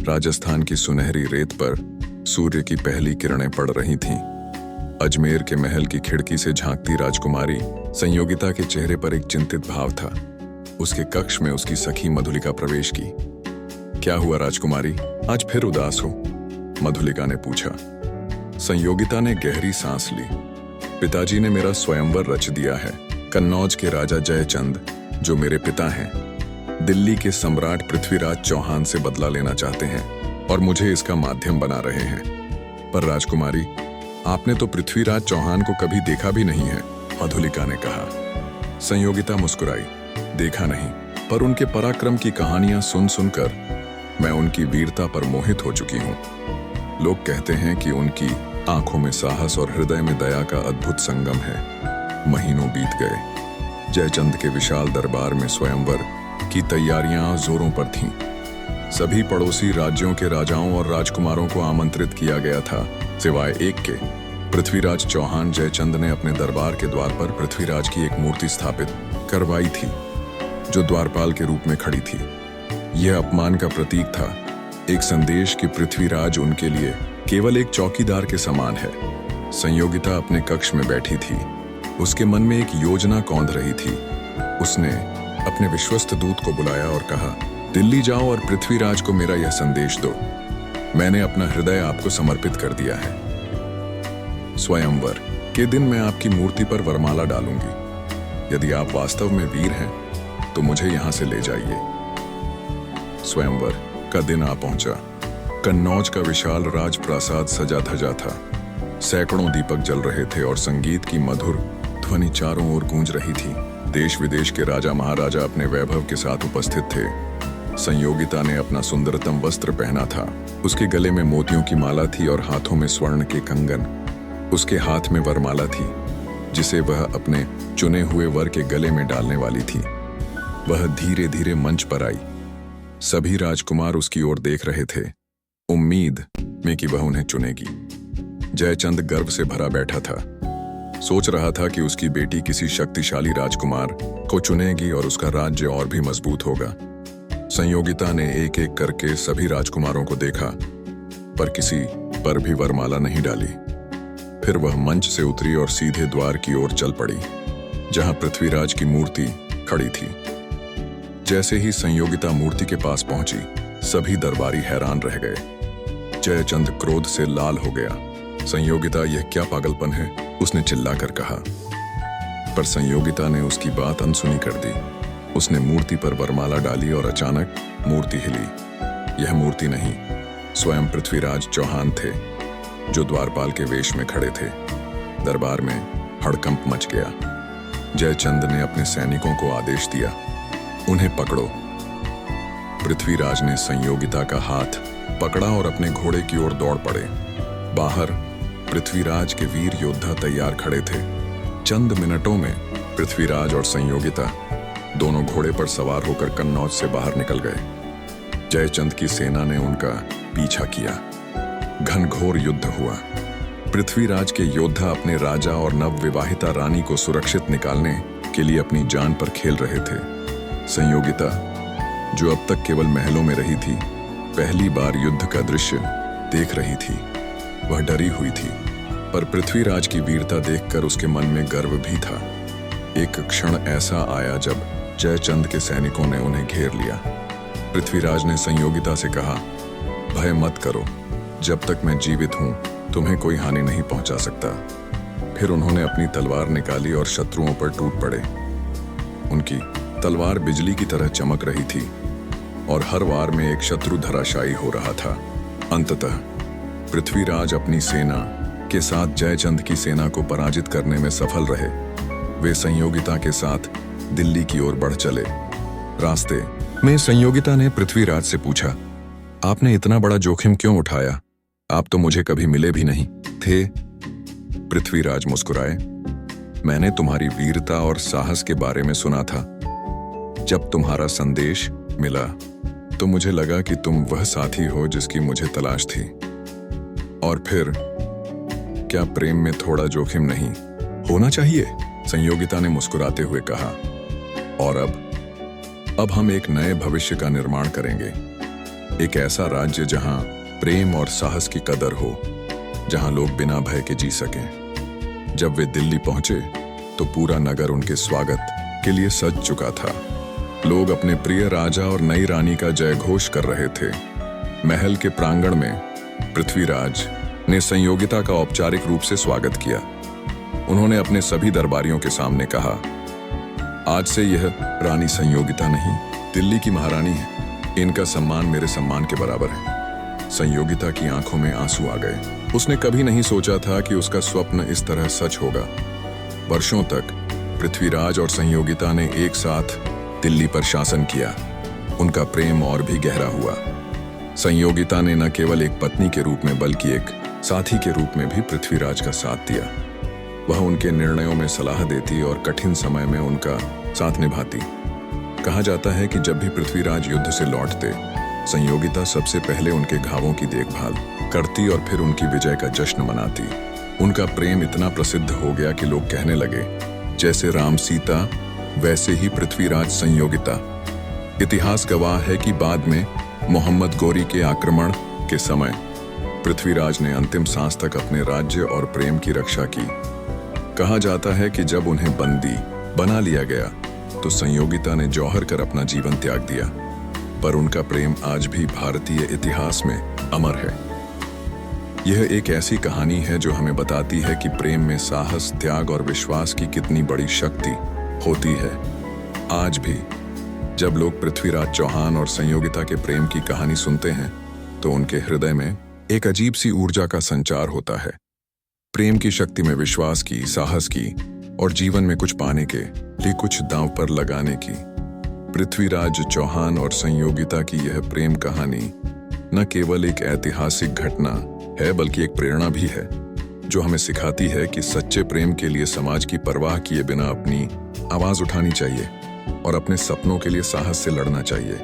राजस्थान की सुनहरी रेत पर सूर्य की पहली किरणें पड़ रही थीं। अजमेर के महल की खिड़की से झांकती राजकुमारी संयोगिता के चेहरे पर एक चिंतित भाव था। उसके कक्ष में उसकी सखी मधुलिका प्रवेश की। क्या हुआ राजकुमारी, आज फिर उदास हो? मधुलिका ने पूछा। संयोगिता ने गहरी सांस ली। पिताजी ने मेरा स्वयंवर रच दिया है। कन्नौज के राजा जयचंद, जो मेरे पिता हैं, दिल्ली के सम्राट पृथ्वीराज चौहान से बदला लेना चाहते हैं और मुझे इसका माध्यम बना रहे हैं। पर राजकुमारी, आपने तो पृथ्वीराज चौहान को कभी देखा भी नहीं है, मधुलिका ने कहा। संयोगिता मुस्कुराई। देखा नहीं, पर उनके पराक्रम की कहानियां सुन सुनकर मैं उनकी वीरता पर मोहित हो चुकी हूं। लोग कहते हैं कि उनकी आंखों में साहस और हृदय में दया का अद्भुत संगम है। महीनों बीत गए। जयचंद के विशाल दरबार में स्वयंवर की तैयारियां जोरों पर थीं। सभी पड़ोसी राज्यों के राजाओं और राजकुमारों को आमंत्रित किया गया था, सिवाय एक के। पृथ्वीराज चौहान जयचंद ने अपने दरबार के द्वार पर पृथ्वीराज की एक मूर्ति स्थापित करवाई थी, जो द्वारपाल के रूप में खड़ी थी। यह अपमान का प्रतीक था, एक संदेश कि पृथ्वीराज उनके लिए केवल एक चौकीदार के समान है। संयोगिता अपने कक्ष में बैठी थी। उसके मन में एक योजना कौंध रही थी। उसने अपने विश्वस्त दूत को बुलाया और कहा, दिल्ली जाओ और पृथ्वीराज को मेरा यह संदेश दो। मैंने अपना हृदय आपको समर्पित कर दिया है। स्वयंवर के दिन मैं आपकी मूर्ति पर वरमाला डालूंगी। यदि आप वास्तव में वीर हैं तो मुझे यहां से ले जाइए। स्वयंवर का दिन आ पहुंचा। कन्नौज का विशाल राजप्रासाद सजा धजा था। सैकड़ों दीपक जल रहे थे और संगीत की मधुर ध्वनि चारों ओर गूंज रही थी। देश विदेश के राजा महाराजा अपने वैभव के साथ उपस्थित थे। संयोगिता ने अपना सुंदरतम वस्त्र पहना था। उसके गले में मोतियों की माला थी और हाथों में स्वर्ण के कंगन। उसके हाथ में वरमाला थी, जिसे वह अपने चुने हुए वर के गले में डालने वाली थी। वह धीरे धीरे मंच पर आई। सभी राजकुमार उसकी ओर देख रहे थे, उम्मीद में कि वह उन्हें चुनेगी। जयचंद गर्व से भरा बैठा था। सोच रहा था कि उसकी बेटी किसी शक्तिशाली राजकुमार को चुनेगी और उसका राज्य और भी मजबूत होगा। संयोगिता ने एक एक करके सभी राजकुमारों को देखा, पर किसी पर भी वरमाला नहीं डाली। फिर वह मंच से उतरी और सीधे द्वार की ओर चल पड़ी, जहां पृथ्वीराज की मूर्ति खड़ी थी। जैसे ही संयोगिता मूर्ति के पास पहुंची, सभी दरबारी हैरान रह गए। जयचंद क्रोध से लाल हो गया। संयोगिता, यह क्या पागलपन है, उसने चिल्लाकर कहा। पर संयोगिता ने उसकी बात अनसुनी कर दी। उसने मूर्ति पर वरमाला डाली और अचानक मूर्ति हिली। यह मूर्ति नहीं, स्वयं पृथ्वीराज चौहान थे, जो द्वारपाल के वेश में खड़े थे। दरबार में हड़कंप मच गया। जयचंद ने अपने सैनिकों को आदेश दिया, उन्हें पकड़ो। पृथ्वीराज ने संयोगिता का हाथ पकड़ा और अपने घोड़े की ओर दौड़ पड़े। बाहर पृथ्वीराज के वीर योद्धा तैयार खड़े थे। चंद मिनटों में पृथ्वीराज और संयोगिता दोनों घोड़े पर सवार होकर कन्नौज से बाहर निकल गए। जयचंद की सेना ने उनका पीछा किया। घनघोर युद्ध हुआ। पृथ्वीराज के योद्धा अपने राजा और नवविवाहिता रानी को सुरक्षित निकालने के लिए अपनी जान पर खेल रहे थे। संयोगिता, जो अब तक केवल महलों में रही थी, पहली बार युद्ध का दृश्य देख रही थी। वह डरी हुई थी, पर पृथ्वीराज की वीरता देखकर उसके मन में गर्व भी था। एक क्षण ऐसा आया जब जयचंद के सैनिकों ने उन्हें घेर लिया। पृथ्वीराज ने संयोगिता से कहा, भय मत करो, जब तक मैं जीवित हूं तुम्हें कोई हानि नहीं पहुंचा सकता। फिर उन्होंने अपनी तलवार निकाली और शत्रुओं पर टूट पड़े। उनकी तलवार बिजली की तरह चमक रही थी और हर वार में एक शत्रु धराशायी हो रहा था। अंततः पृथ्वीराज अपनी सेना के साथ जयचंद की सेना को पराजित करने में सफल रहे। वे संयोगिता के साथ दिल्ली की ओर बढ़ चले। रास्ते में संयोगिता ने पृथ्वीराज से पूछा, आपने इतना बड़ा जोखिम क्यों उठाया? आप तो मुझे कभी मिले भी नहीं थे। पृथ्वीराज मुस्कुराए, मैंने तुम्हारी वीरता और साहस के बारे में सुना था। जब तुम्हारा संदेश मिला तो मुझे लगा कि तुम वह साथी हो जिसकी मुझे तलाश थी। और फिर क्या प्रेम में थोड़ा जोखिम नहीं होना चाहिए? संयोगिता ने मुस्कुराते हुए कहा। और अब हम एक नए भविष्य का निर्माण करेंगे। एक ऐसा राज्य जहां प्रेम और साहस की कदर हो, जहां लोग बिना भय के जी सकें। जब वे दिल्ली पहुंचे तो पूरा नगर उनके स्वागत के लिए सज चुका था। लोग अपने प्रिय राजा और नई रानी का जयघोष कर रहे थे। महल के प्रांगण में पृथ्वीराज ने संयोगिता का औपचारिक रूप से स्वागत किया। उन्होंने अपने सभी दरबारियों के सामने कहा, आज से यह रानी संयोगिता नहीं, दिल्ली की महारानी है। इनका सम्मान मेरे सम्मान के बराबर है। संयोगिता की आंखों में आंसू आ गए। उसने कभी नहीं सोचा था कि उसका स्वप्न इस तरह सच होगा। वर्षों तक पृथ्वीराज और संयोगिता ने एक साथ दिल्ली पर शासन किया। उनका प्रेम और भी गहरा हुआ। संयोगिता ने न केवल एक पत्नी के रूप में बल्कि एक साथी के रूप में भी पृथ्वीराज का साथ दिया। वह उनके निर्णयों में सलाह देती और कठिन समय में उनका साथ निभाती। कहा जाता है कि जब भी पृथ्वीराज युद्ध से लौटते, संयोगिता सबसे पहले उनके घावों की देखभाल करती और फिर उनकी विजय का जश्न मनाती। उनका प्रेम इतना प्रसिद्ध हो गया कि लोग कहने लगे, जैसे राम सीता वैसे ही पृथ्वीराज संयोगिता। इतिहास गवाह है कि बाद में मोहम्मद गोरी के आक्रमण के समय पृथ्वीराज ने अंतिम सांस तक अपने राज्य और प्रेम की रक्षा की। कहा जाता है कि जब उन्हें बंदी बना लिया गया तो संयोगिता ने जौहर कर अपना जीवन त्याग दिया, पर उनका प्रेम आज भी भारतीय इतिहास में अमर है। यह एक ऐसी कहानी है जो हमें बताती है कि प्रेम में साहस, त्याग और विश्वास की कितनी बड़ी शक्ति होती है। आज भी जब लोग पृथ्वीराज चौहान और संयोगिता के प्रेम की कहानी सुनते हैं तो उनके हृदय में एक अजीब सी ऊर्जा का संचार होता है। प्रेम की शक्ति में विश्वास की, साहस की और जीवन में कुछ पाने के लिए कुछ दांव पर लगाने की। पृथ्वीराज चौहान और संयोगिता की यह प्रेम कहानी न केवल एक ऐतिहासिक घटना है बल्कि एक प्रेरणा भी है, जो हमें सिखाती है कि सच्चे प्रेम के लिए समाज की परवाह किए बिना अपनी आवाज उठानी चाहिए और अपने सपनों के लिए साहस से लड़ना चाहिए।